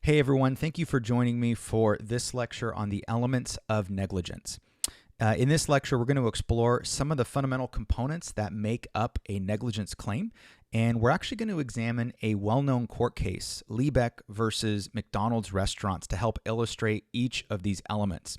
Hey everyone, thank you for joining me for this lecture on the elements of negligence. In this lecture, we're going to explore some of the fundamental components that make up a negligence claim, and we're actually going to examine a well-known court case, Liebeck versus McDonald's restaurants, to help illustrate each of these elements.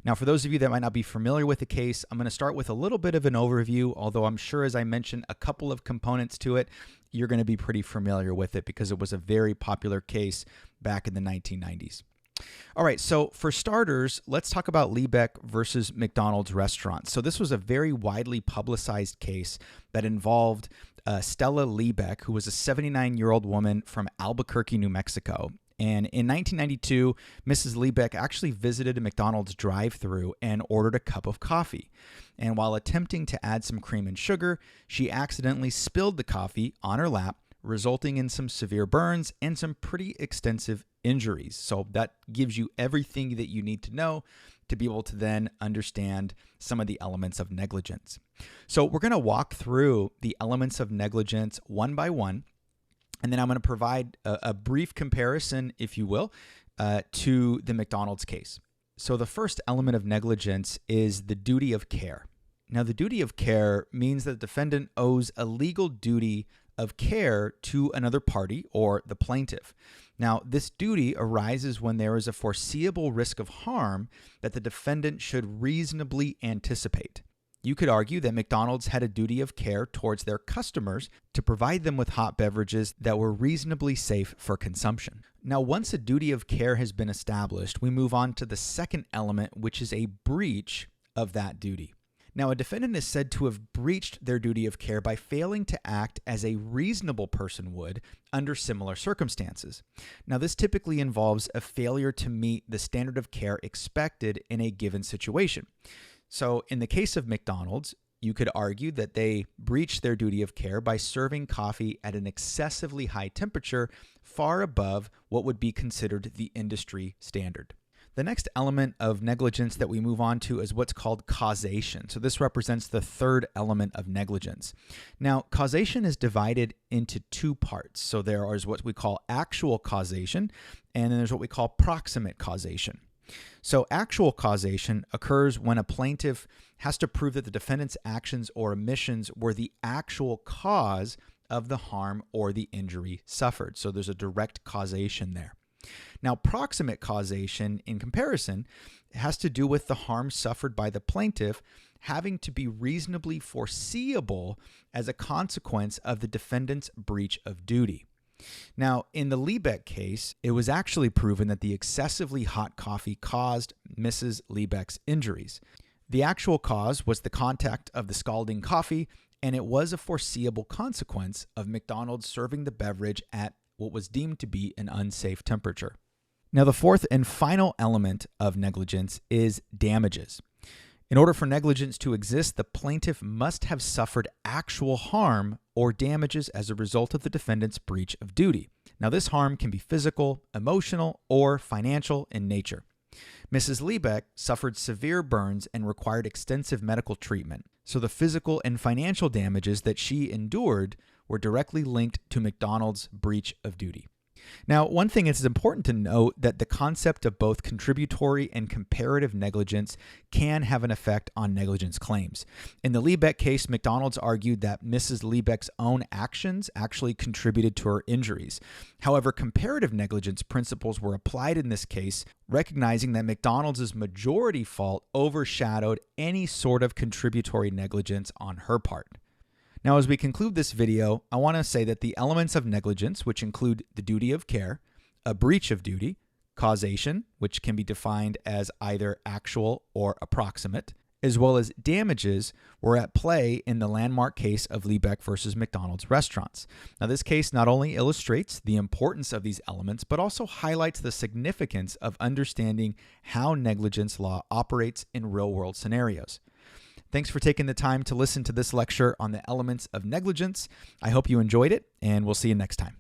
Now, for those of you that might not be familiar with the case, I'm going to start with a little bit of an overview, although I'm sure as I mentioned a couple of components to it, you're going to be pretty familiar with it because it was a very popular case back in the 1990s. All right, so for starters, let's talk about Liebeck versus McDonald's restaurants. So this was a very widely publicized case that involved Stella Liebeck, who was a 79-year-old woman from Albuquerque, New Mexico. And in 1992, Mrs. Liebeck actually visited a McDonald's drive-thru and ordered a cup of coffee. And while attempting to add some cream and sugar, she accidentally spilled the coffee on her lap, resulting in some severe burns and some pretty extensive injuries. So that gives you everything that you need to know to be able to then understand some of the elements of negligence. So we're going to walk through the elements of negligence one by one, and then I'm going to provide a brief comparison, if you will, to the McDonald's case. So the first element of negligence is the duty of care. Now, the duty of care means that the defendant owes a legal duty of care to another party or the plaintiff. Now, this duty arises when there is a foreseeable risk of harm that the defendant should reasonably anticipate. You could argue that McDonald's had a duty of care towards their customers to provide them with hot beverages that were reasonably safe for consumption. Now, once a duty of care has been established, we move on to the second element, which is a breach of that duty. Now, a defendant is said to have breached their duty of care by failing to act as a reasonable person would under similar circumstances. Now, this typically involves a failure to meet the standard of care expected in a given situation. So in the case of McDonald's, you could argue that they breached their duty of care by serving coffee at an excessively high temperature, far above what would be considered the industry standard. The next element of negligence that we move on to is what's called causation. So this represents the third element of negligence. Now, causation is divided into two parts. So there is what we call actual causation, and then there's what we call proximate causation. So actual causation occurs when a plaintiff has to prove that the defendant's actions or omissions were the actual cause of the harm or the injury suffered. So there's a direct causation there. Now, proximate causation, in comparison, has to do with the harm suffered by the plaintiff having to be reasonably foreseeable as a consequence of the defendant's breach of duty. Now, in the Liebeck case, it was actually proven that the excessively hot coffee caused Mrs. Liebeck's injuries. The actual cause was the contact of the scalding coffee, and it was a foreseeable consequence of McDonald's serving the beverage at what was deemed to be an unsafe temperature. Now, the fourth and final element of negligence is damages. In order for negligence to exist, the plaintiff must have suffered actual harm or damages as a result of the defendant's breach of duty. Now, this harm can be physical, emotional, or financial in nature. Mrs. Liebeck suffered severe burns and required extensive medical treatment. So the physical and financial damages that she endured were directly linked to McDonald's breach of duty. Now, one thing is important to note that the concept of both contributory and comparative negligence can have an effect on negligence claims. In the Liebeck case, McDonald's argued that Mrs. Liebeck's own actions actually contributed to her injuries. However, comparative negligence principles were applied in this case, recognizing that McDonald's majority fault overshadowed any sort of contributory negligence on her part. Now, as we conclude this video, I want to say that the elements of negligence, which include the duty of care, a breach of duty, causation, which can be defined as either actual or approximate, as well as damages, were at play in the landmark case of Liebeck versus McDonald's restaurants. Now, this case not only illustrates the importance of these elements, but also highlights the significance of understanding how negligence law operates in real-world scenarios. Thanks for taking the time to listen to this lecture on the elements of negligence. I hope you enjoyed it, and we'll see you next time.